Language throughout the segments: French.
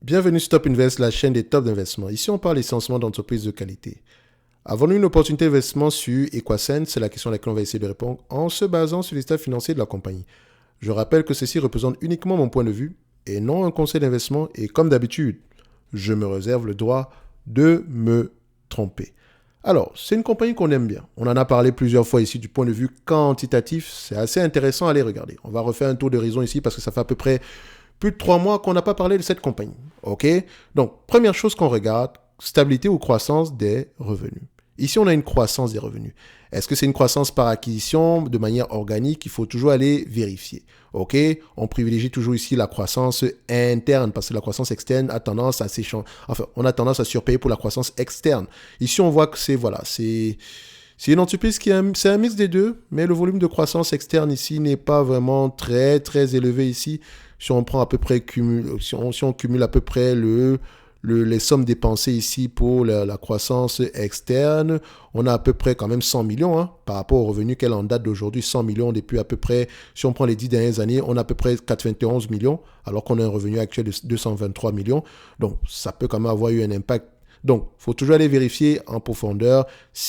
Bienvenue sur Top Invest, la chaîne des top d'investissement. Ici, on parle essentiellement d'entreprises de qualité. Avons-nous une opportunité d'investissement sur Equasens? C'est la question à laquelle on va essayer de répondre en se basant sur les états financiers de la compagnie. Je rappelle que ceci représente uniquement mon point de vue et non un conseil d'investissement. Et comme d'habitude, je me réserve le droit de me tromper. Alors, c'est une compagnie qu'on aime bien. On en a parlé plusieurs fois ici du point de vue quantitatif. C'est assez intéressant à aller regarder. On va refaire un tour d'horizon ici parce que ça fait à peu près plus de 3 mois qu'on n'a pas parlé de cette compagnie. OK? Donc, première chose qu'on regarde, stabilité ou croissance des revenus. Ici, on a une croissance des revenus. Est-ce que c'est une croissance par acquisition de manière organique? Il faut toujours aller vérifier. OK? On privilégie toujours ici la croissance interne parce que la croissance externe a tendance à on a tendance à surpayer pour la croissance externe. Ici, on voit que c'est une entreprise c'est un mix des deux, mais le volume de croissance externe ici n'est pas vraiment très, très élevé ici. Si on prend à peu près, si on cumule à peu près les sommes dépensées ici pour la croissance externe, on a à peu près quand même 100 millions par rapport aux revenus qu'elle en date d'aujourd'hui. 100 millions depuis à peu près, si on prend les 10 dernières années, on a à peu près 91 millions, alors qu'on a un revenu actuel de 223 millions. Donc, ça peut quand même avoir eu un impact. Donc, il faut toujours aller vérifier en profondeur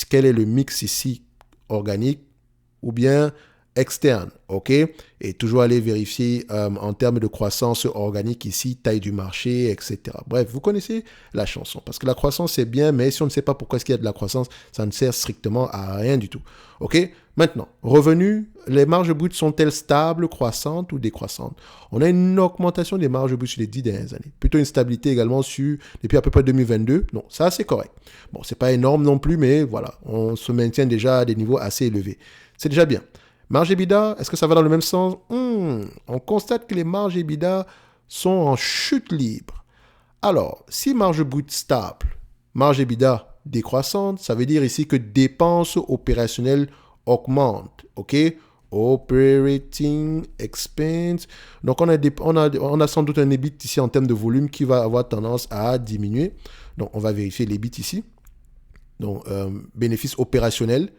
quel est le mix ici organique ou bien externe, ok? Et toujours aller vérifier en termes de croissance organique ici, taille du marché, etc. Bref, vous connaissez la chanson, parce que la croissance c'est bien, mais si on ne sait pas pourquoi est-ce qu'il y a de la croissance, ça ne sert strictement à rien du tout, ok? Maintenant, revenus, les marges brutes sont-elles stables, croissantes ou décroissantes? On a une augmentation des marges brutes sur les 10 dernières années, plutôt une stabilité également depuis à peu près 2022, non, ça c'est correct. Bon, c'est pas énorme non plus, mais voilà, on se maintient déjà à des niveaux assez élevés. C'est déjà bien. Marge EBITDA, est-ce que ça va dans le même sens? On constate que les marges EBITDA sont en chute libre. Alors, si marge brute stable, marge EBITDA décroissante, ça veut dire ici que dépenses opérationnelles augmentent. OK? Operating expense. Donc, on a sans doute un EBIT ici en termes de volume qui va avoir tendance à diminuer. Donc, on va vérifier l'EBIT ici. Donc, bénéfice opérationnel.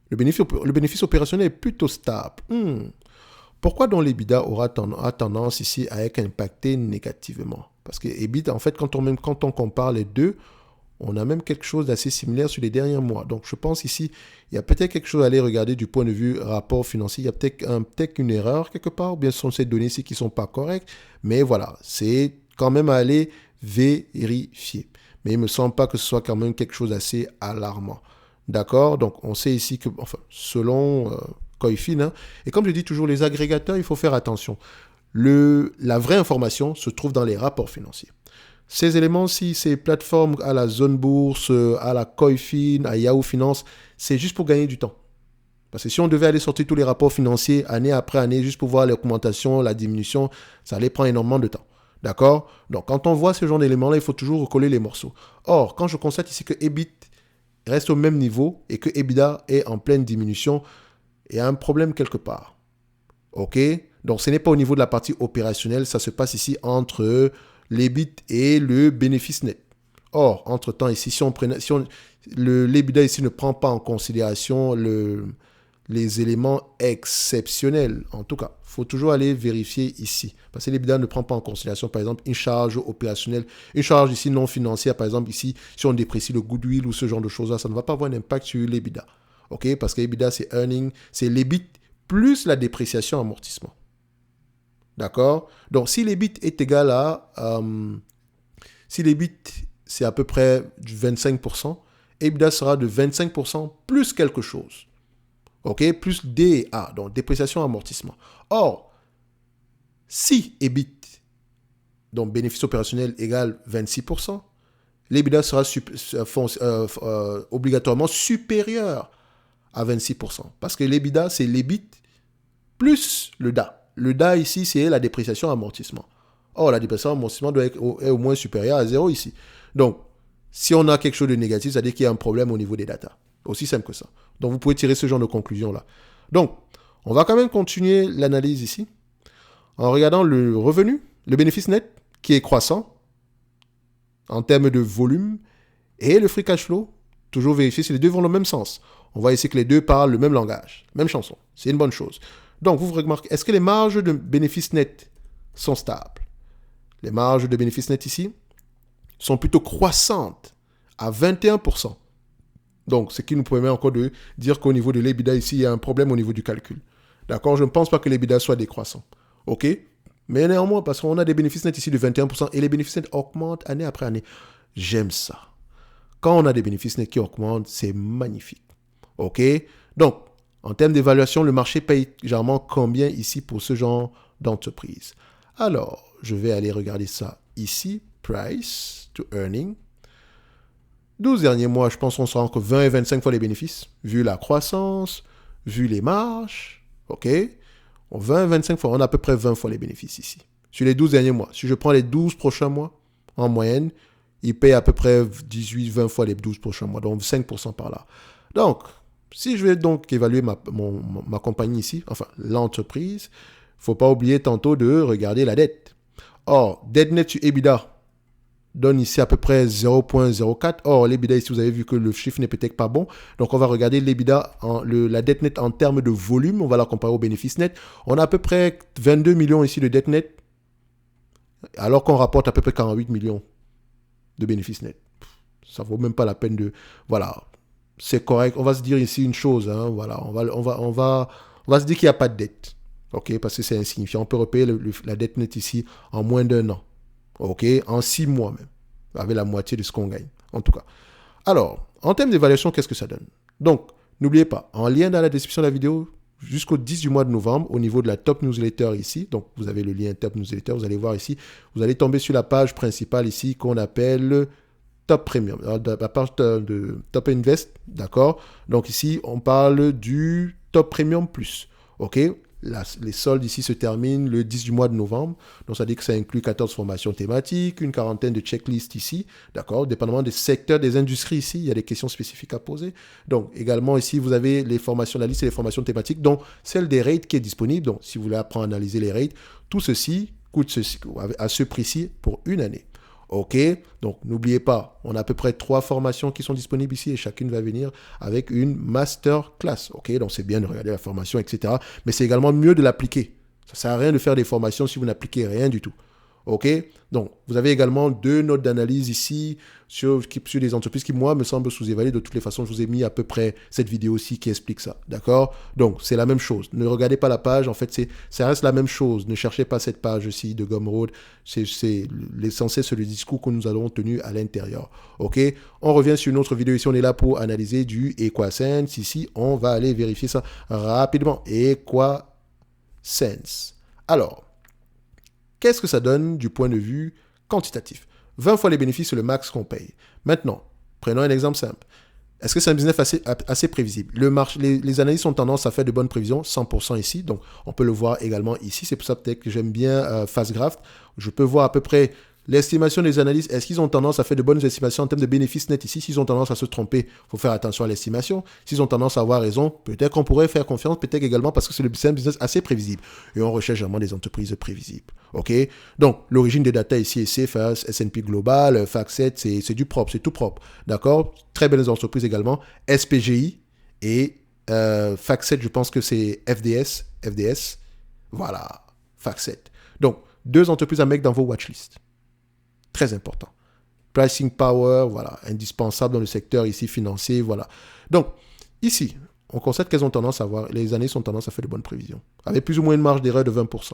Le bénéfice opérationnel est plutôt stable. Pourquoi donc l'EBITDA a tendance ici à être impacté négativement? Parce que EBITDA, en fait, quand on compare les deux, on a même quelque chose d'assez similaire sur les derniers mois. Donc, je pense ici, il y a peut-être quelque chose à aller regarder du point de vue rapport financier. Il y a peut-être une erreur quelque part, ou bien ce sont ces données ici qui ne sont pas correctes. Mais voilà, c'est quand même à aller vérifier. Mais il ne me semble pas que ce soit quand même quelque chose d'assez alarmant. D'accord? Donc, on sait ici que, selon Coifin, et comme je dis toujours, les agrégateurs, il faut faire attention. La vraie information se trouve dans les rapports financiers. Ces éléments-ci, ces plateformes à la Zone Bourse, à la Coifin, à Yahoo Finance, c'est juste pour gagner du temps. Parce que si on devait aller sortir tous les rapports financiers année après année, juste pour voir l'augmentation, la diminution, ça allait prendre énormément de temps. D'accord? Donc, quand on voit ce genre d'éléments-là, il faut toujours recoller les morceaux. Or, quand je constate ici que EBIT reste au même niveau et que EBITDA est en pleine diminution, il y a un problème quelque part. OK? Donc, ce n'est pas au niveau de la partie opérationnelle, ça se passe ici entre l'EBIT et le bénéfice net. Or, entre-temps, ici, l'EBITDA ici ne prend pas en considération les éléments exceptionnels. En tout cas, il faut toujours aller vérifier ici. Parce que l'EBITDA ne prend pas en considération, par exemple, une charge opérationnelle, une charge ici non financière, par exemple, ici, si on déprécie le goodwill ou ce genre de choses-là, ça ne va pas avoir un impact sur l'EBITDA. OK? Parce que l'EBITDA, c'est earning, c'est l'EBIT plus la dépréciation amortissement. D'accord? Donc, si l'EBIT est égal à... si l'EBIT, c'est à peu près du 25%, EBITDA sera de 25% plus quelque chose. OK, plus D et A, donc dépréciation amortissement. Or, si EBIT, donc bénéfice opérationnel égale 26%, l'EBITDA sera obligatoirement supérieur à 26%. Parce que l'EBITDA, c'est l'EBIT plus le DA. Le DA ici, c'est la dépréciation amortissement. Or, la dépréciation amortissement doit être au moins supérieure à 0 ici. Donc, si on a quelque chose de négatif, ça veut dire qu'il y a un problème au niveau des data. Aussi simple que ça. Donc, vous pouvez tirer ce genre de conclusion-là. Donc, on va quand même continuer l'analyse ici en regardant le revenu, le bénéfice net qui est croissant en termes de volume et le free cash flow. Toujours vérifier si les deux vont dans le même sens. On voit ici que les deux parlent le même langage, même chanson. C'est une bonne chose. Donc, vous remarquez, est-ce que les marges de bénéfice net sont stables? Les marges de bénéfices nets ici sont plutôt croissantes à 21%. Donc, ce qui nous permet encore de dire qu'au niveau de l'EBITDA ici, il y a un problème au niveau du calcul. D'accord? Je ne pense pas que l'EBITDA soit décroissant. OK? Mais néanmoins, parce qu'on a des bénéfices nets ici de 21% et les bénéfices nets augmentent année après année. J'aime ça. Quand on a des bénéfices nets qui augmentent, c'est magnifique. OK? Donc, en termes d'évaluation, le marché paye généralement combien ici pour ce genre d'entreprise? Alors, je vais aller regarder ça ici. Price to earning. 12 derniers mois, je pense qu'on sera entre 20 et 25 fois les bénéfices, vu la croissance, vu les marges. OK? 20 et 25 fois, on a à peu près 20 fois les bénéfices ici. Sur les 12 derniers mois. Si je prends les 12 prochains mois, en moyenne, ils payent à peu près 18-20 fois les 12 prochains mois, donc 5% par là. Donc, si je vais donc évaluer ma compagnie ici, enfin l'entreprise, il ne faut pas oublier tantôt de regarder la dette. Or, dette nette sur EBITDA donne ici à peu près 0,04. Or, l'EBITDA ici, vous avez vu que le chiffre n'est peut-être pas bon. Donc, on va regarder l'EBITDA, la dette nette en termes de volume. On va la comparer au bénéfice net. On a à peu près 22 millions ici de dette nette, alors qu'on rapporte à peu près 48 millions de bénéfices nets. Ça ne vaut même pas la peine de... Voilà, c'est correct. On va se dire ici une chose. Hein, voilà, on va se dire qu'il n'y a pas de dette. OK, parce que c'est insignifiant. On peut repayer la dette nette ici en moins d'1 an. OK, en 6 mois même, avec la moitié de ce qu'on gagne, en tout cas. Alors, en termes d'évaluation, qu'est-ce que ça donne? Donc, n'oubliez pas, en lien dans la description de la vidéo, jusqu'au 10 du mois de novembre, au niveau de la Top Newsletter ici, donc vous avez le lien Top Newsletter, vous allez voir ici, vous allez tomber sur la page principale ici qu'on appelle Top Premium, la page de Top Invest, d'accord? Donc ici, on parle du Top Premium Plus, OK? Les soldes ici se terminent le 10 du mois de novembre. Donc, ça dit que ça inclut 14 formations thématiques, une quarantaine de checklists ici. D'accord? Dépendamment des secteurs, des industries ici, il y a des questions spécifiques à poser. Donc, également ici, vous avez les formations, la liste et les formations thématiques, dont celle des rates qui est disponible. Donc, si vous voulez apprendre à analyser les rates, tout ceci coûte à ce prix-ci pour une année. OK, donc n'oubliez pas, on a à peu près 3 formations qui sont disponibles ici et chacune va venir avec une masterclass. OK, donc c'est bien de regarder la formation, etc. Mais c'est également mieux de l'appliquer. Ça ne sert à rien de faire des formations si vous n'appliquez rien du tout. OK, donc vous avez également 2 notes d'analyse ici sur des entreprises qui, moi, me semblent sous-évaluées. De toutes les façons, je vous ai mis à peu près cette vidéo aussi qui explique ça. D'accord? Donc, c'est la même chose. Ne regardez pas la page. En fait, ça reste la même chose. Ne cherchez pas cette page-ci de Gumroad. C'est l'essentiel, c'est le discours que nous avons tenu à l'intérieur. OK? On revient sur une autre vidéo ici. On est là pour analyser du EquaSense. Ici, on va aller vérifier ça rapidement. EquaSense. Alors, qu'est-ce que ça donne du point de vue quantitatif? 20 fois les bénéfices, c'est le max qu'on paye. Maintenant, prenons un exemple simple. Est-ce que c'est un business assez prévisible? Les analystes ont tendance à faire de bonnes prévisions, 100% ici. Donc, on peut le voir également ici. C'est pour ça peut-être que j'aime bien Fastgraph. Je peux voir à peu près l'estimation des analystes. Est-ce qu'ils ont tendance à faire de bonnes estimations en termes de bénéfices nets ici? S'ils ont tendance à se tromper, il faut faire attention à l'estimation. S'ils ont tendance à avoir raison, peut-être qu'on pourrait faire confiance, peut-être également parce que c'est un business assez prévisible. Et on recherche vraiment des entreprises prévisibles. OK? Donc, l'origine des data ici est CFAS, S&P Global, FactSet, c'est du propre, c'est tout propre. D'accord? Très belles entreprises également. SPGI et FactSet, je pense que c'est FDS. Voilà, FactSet. Donc, 2 entreprises à mettre dans vos watchlists. Très important. Pricing power, voilà, indispensable dans le secteur ici financier, voilà. Donc, ici, on constate qu'elles ont tendance à avoir, les années ont tendance à faire de bonnes prévisions, avec plus ou moins une marge d'erreur de 20%.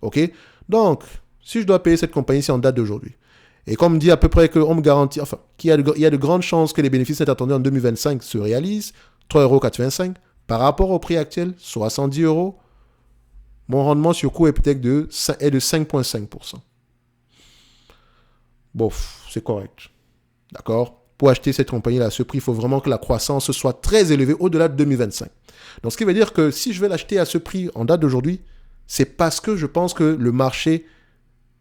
OK? Donc, si je dois payer cette compagnie, c'est en date d'aujourd'hui. Et comme on me dit à peu près qu'on me garantit, enfin, qu'il y a de grandes chances que les bénéfices attendus en 2025 se réalisent, 3,85 € par rapport au prix actuel, 70 €, mon rendement sur coût est peut-être de 5,5%. Bon, c'est correct. D'accord? Pour acheter cette compagnie-là à ce prix, il faut vraiment que la croissance soit très élevée au-delà de 2025. Donc, ce qui veut dire que si je vais l'acheter à ce prix en date d'aujourd'hui, c'est parce que je pense que le marché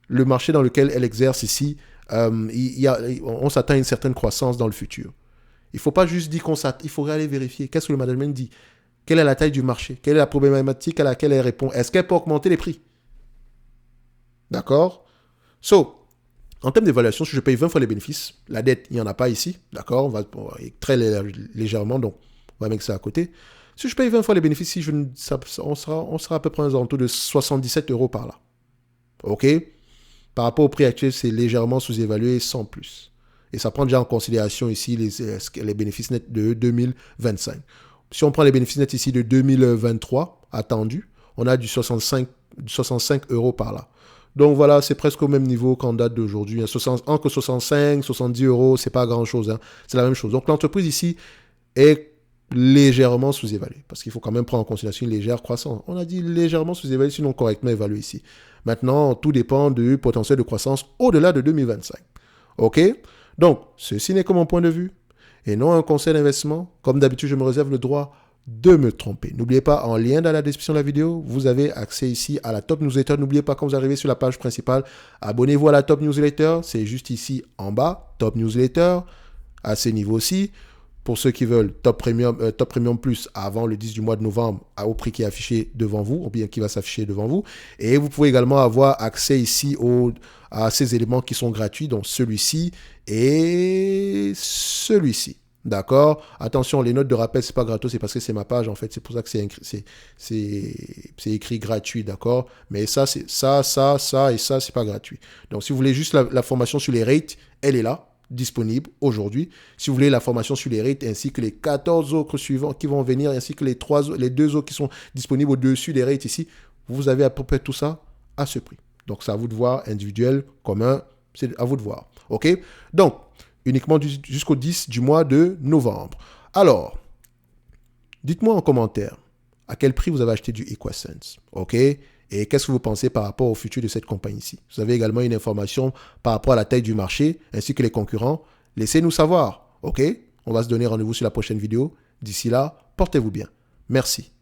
dans lequel elle exerce ici, on s'attend à une certaine croissance dans le futur. Il ne faut pas juste dire il faudrait aller vérifier. Qu'est-ce que le management dit? Quelle est la taille du marché? Quelle est la problématique à laquelle elle répond? Est-ce qu'elle peut augmenter les prix? D'accord? En termes d'évaluation, si je paye 20 fois les bénéfices, la dette, il n'y en a pas ici, d'accord? On va très légèrement, donc on va mettre ça à côté. Si je paye 20 fois les bénéfices, on sera à peu près aux alentours de 77 € par là. OK? Par rapport au prix actuel, c'est légèrement sous-évalué sans plus. Et ça prend déjà en considération ici les bénéfices nets de 2025. Si on prend les bénéfices nets ici de 2023, attendus, on a du 65 euros par là. Donc voilà, c'est presque au même niveau qu'en date d'aujourd'hui. Entre 65, 70 euros, c'est pas grand-chose. Hein. C'est la même chose. Donc l'entreprise ici est légèrement sous-évaluée. Parce qu'il faut quand même prendre en considération une légère croissance. On a dit légèrement sous-évaluée, sinon correctement évaluée ici. Maintenant, tout dépend du potentiel de croissance au-delà de 2025. OK? Donc, ceci n'est que mon point de vue et non un conseil d'investissement. Comme d'habitude, je me réserve le droit de me tromper. N'oubliez pas, en lien dans la description de la vidéo, vous avez accès ici à la Top Newsletter. N'oubliez pas, quand vous arrivez sur la page principale, abonnez-vous à la Top Newsletter. C'est juste ici en bas, Top Newsletter, à ce niveau-ci. Pour ceux qui veulent Top Premium Plus avant le 10 du mois de novembre, au prix qui est affiché devant vous, ou bien qui va s'afficher devant vous. Et vous pouvez également avoir accès ici à ces éléments qui sont gratuits, donc celui-ci et celui-ci. D'accord? Attention, les notes de rappel, c'est pas gratos, c'est parce que c'est ma page, en fait. C'est pour ça que c'est écrit gratuit, d'accord? Mais ça, c'est ça et ça, c'est pas gratuit. Donc, si vous voulez juste la formation sur les rates, elle est là, disponible aujourd'hui. Si vous voulez la formation sur les rates, ainsi que les 14 autres suivants qui vont venir, ainsi que les 2 autres qui sont disponibles au-dessus des rates ici, vous avez à peu près tout ça à ce prix. Donc, c'est à vous de voir, individuel, commun, c'est à vous de voir. OK? Donc, uniquement jusqu'au 10 du mois de novembre. Alors, dites-moi en commentaire à quel prix vous avez acheté du Equasense. OK? Et qu'est-ce que vous pensez par rapport au futur de cette compagnie-ci? Vous avez également une information par rapport à la taille du marché ainsi que les concurrents. Laissez-nous savoir. OK? On va se donner rendez-vous sur la prochaine vidéo. D'ici là, portez-vous bien. Merci.